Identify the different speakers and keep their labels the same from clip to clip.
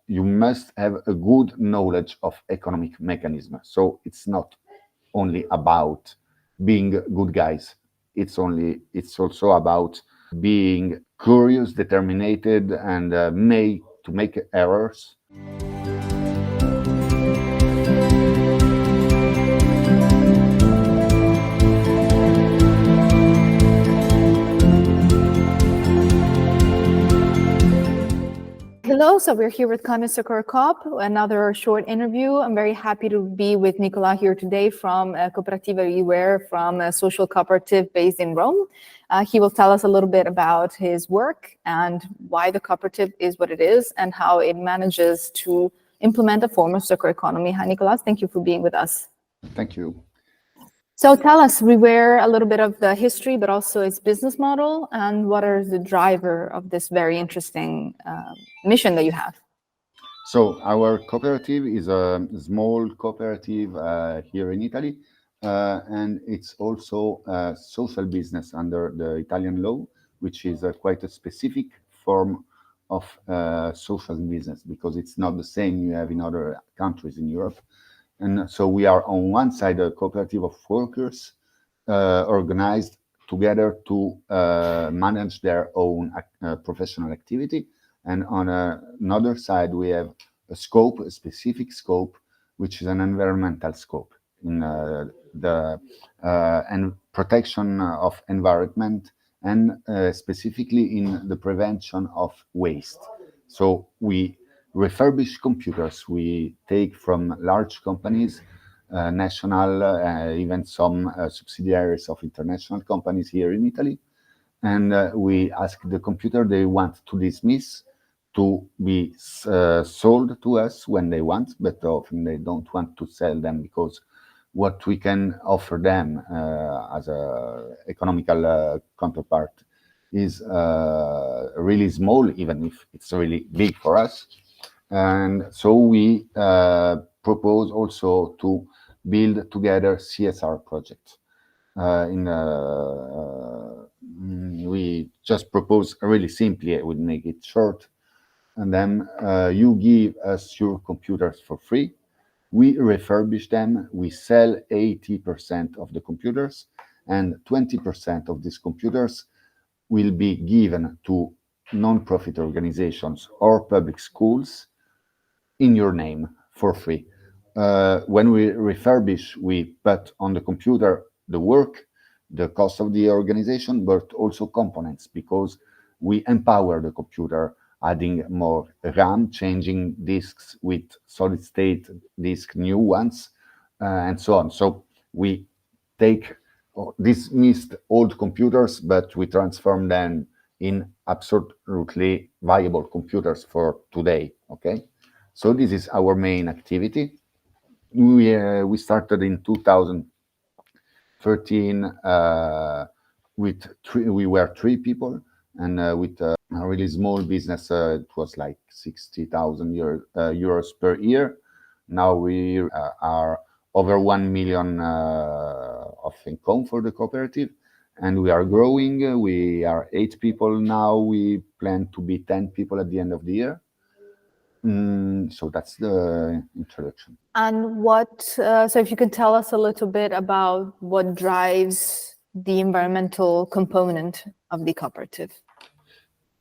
Speaker 1: you must have a good knowledge of economic mechanism. So it's not only about being good guys. It's also about being curious, determined, and to make errors.
Speaker 2: Hello, so we're here with Climate Circular Coop, another short interview. I'm very happy to be with Nicolas here today from Cooperative Reware, from a social cooperative based in Rome. He will tell us a little bit about his work and why the cooperative is what it is and how it manages to implement a form of circular economy. Hi, Nicolas, thank you for being with us.
Speaker 1: Thank you.
Speaker 2: So tell us, Reware, a little bit of the history, but also its business model, and what are the driver of this very interesting mission that you have?
Speaker 1: So our cooperative is a small cooperative here in Italy, and it's also a social business under the Italian law, which is quite a specific form of social business because it's not the same you have in other countries in Europe. And so we are on one side a cooperative of workers organized together to manage their own professional activity. And on another side, we have a specific scope, which is an environmental scope in the protection of environment and specifically in the prevention of waste. So we refurbish computers we take from large companies, national, even some subsidiaries of international companies here in Italy. And we ask the computer they want to dismiss to be sold to us when they want, but often they don't want to sell them because what we can offer them as a economical counterpart is really small, even if it's really big for us. And so we propose also to build together CSR projects. We just propose really simply, I would make it short, and then you give us your computers for free. We refurbish them. We sell 80% of the computers, and 20% of these computers will be given to non-profit organizations or public schools in your name for free. When we refurbish, we put on the computer the work, the cost of the organization, but also components, because we empower the computer, adding more RAM, changing disks with solid state disk, new ones, and so on. So we take dismissed old computers, but we transform them in absolutely viable computers for today, okay? So this is our main activity. We started in 2013 we were 3 people, and with a really small business, it was like 60,000 euros per year. Now we are over 1 million of income for the cooperative, and we are growing. We are 8 people now. We plan to be 10 people at the end of the year. So that's the introduction.
Speaker 2: And so if you can tell us a little bit about what drives the environmental component of the cooperative.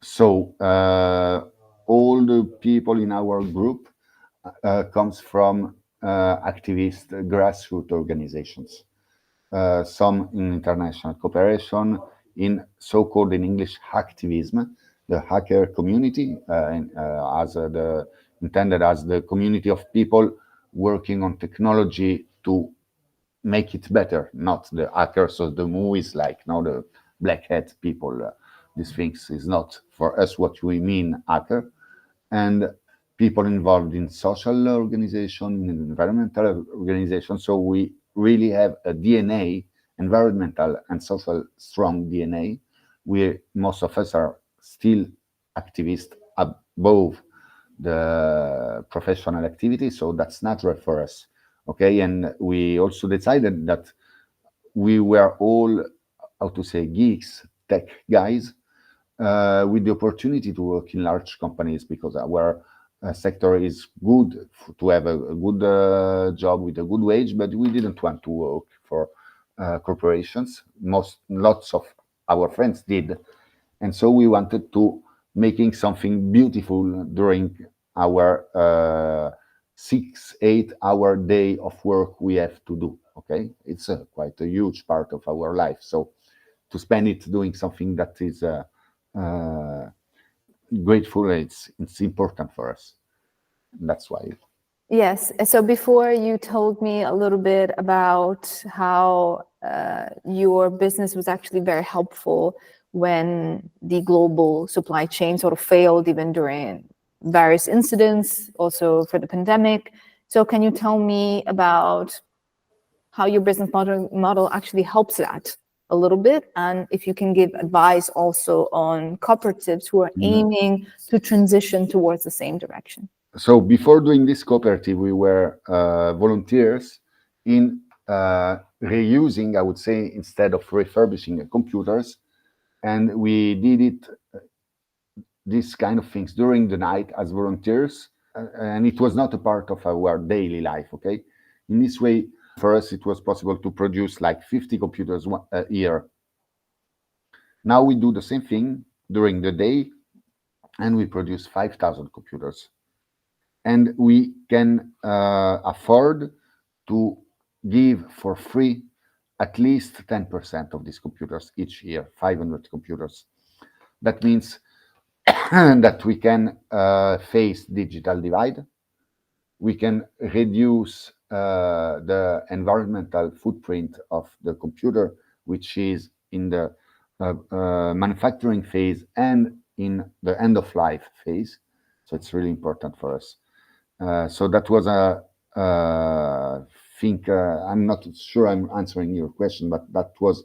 Speaker 1: So all the people in our group comes from activist grassroots organizations. Some in international cooperation, in so-called in English hacktivism, the hacker community, intended as the community of people working on technology to make it better, not the hackers of the movies, like the black hat people. These things is not for us what we mean hacker. And people involved in social organization, in environmental organization. So we really have a DNA, environmental and social strong DNA. Most of us are still activists above the professional activity, so that's natural for us. Okay, and we also decided that we were all, how to say, geeks, tech guys, with the opportunity to work in large companies, because our sector is good to have a good job with a good wage, but we didn't want to work for corporations. Lots of our friends did, and so we wanted to making something beautiful during our 6-8 hour day of work we have to do. Okay, it's quite a huge part of our life. So to spend it doing something that is uh, grateful, it's important for us. That's why.
Speaker 2: Yes. So before you told me a little bit about how your business was actually very helpful when the global supply chain sort of failed, even during various incidents, also for the pandemic. So can you tell me about how your business model actually helps that a little bit? And if you can give advice also on cooperatives who are aiming to transition towards the same direction.
Speaker 1: So before doing this cooperative, we were volunteers in reusing, I would say, instead of refurbishing computers. And we did it, these kind of things during the night as volunteers. And it was not a part of our daily life, okay? In this way, for us, it was possible to produce like 50 computers a year. Now we do the same thing during the day, and we produce 5,000 computers. And we can afford to give for free at least 10% of these computers each year, 500 computers. That means that we can face digital divide. We can reduce the environmental footprint of the computer, which is in the manufacturing phase and in the end of life phase. So it's really important for us. So that was think I'm not sure I'm answering your question, but that was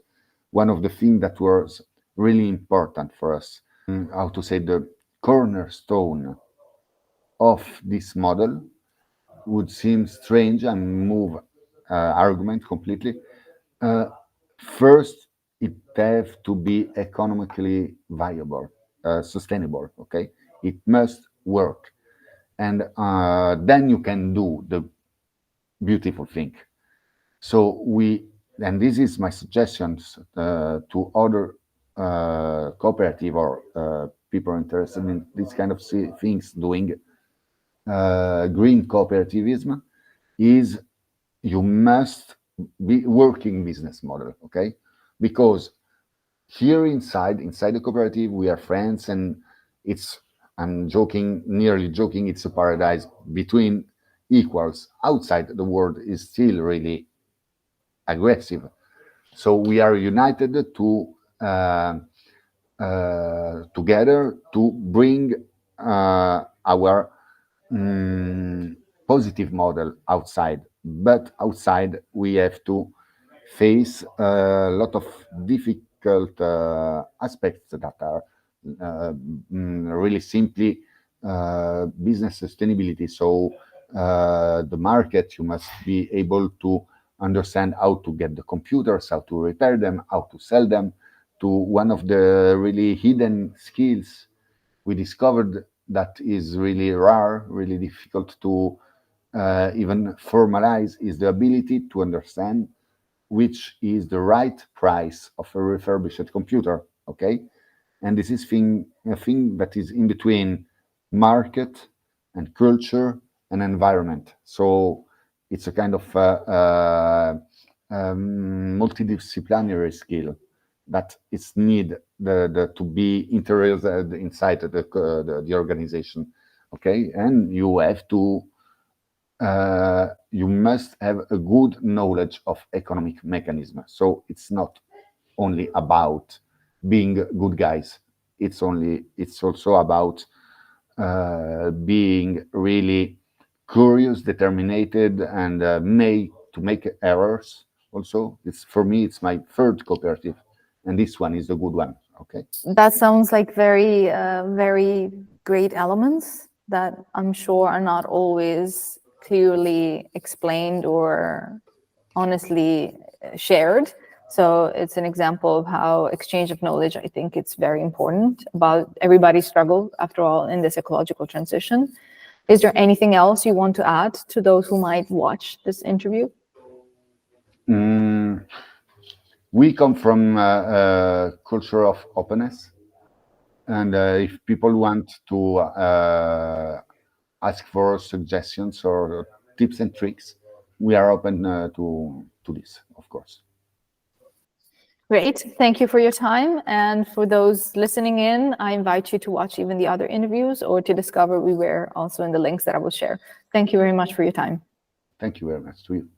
Speaker 1: one of the things that was really important for us. How to say, the cornerstone of this model would seem strange and move argument completely. First, it have to be economically viable, sustainable. Okay, it must work, and then you can do the beautiful thing. So and this is my suggestions to other cooperative or people interested in this kind of things doing green cooperativism, is you must be working business model, okay? Because here inside the cooperative, we are friends, and I'm joking, nearly joking, it's a paradise between equals. Outside, the world is still really aggressive. So we are united to together to bring our positive model outside. But outside, we have to face a lot of difficult aspects that are really simply business sustainability. So the market, you must be able to understand how to get the computers, how to repair them, how to sell them. To one of the really hidden skills we discovered that is really rare, really difficult to even formalize, is the ability to understand which is the right price of a refurbished computer. Okay, and this is a thing that is in between market and culture and environment. So it's a kind of multidisciplinary skill that is need to be integrated inside the organization. Okay, and you have to you must have a good knowledge of economic mechanism. So it's not only about being good guys. It's also about being really curious, determined, and to make errors. Also, it's for me, it's my third cooperative, and this one is the good one. Okay.
Speaker 2: That sounds like very great elements that I'm sure are not always clearly explained or honestly shared. So it's an example of how exchange of knowledge, I think it's very important about everybody's struggle, after all, in this ecological transition. Is there anything else you want to add to those who might watch this interview?
Speaker 1: We come from a culture of openness, and if people want to ask for suggestions or tips and tricks, we are open to this, of course.
Speaker 2: Great. Thank you for your time. And for those listening in, I invite you to watch even the other interviews or to discover Reware also in the links that I will share. Thank you very much for your time.
Speaker 1: Thank you very much to you.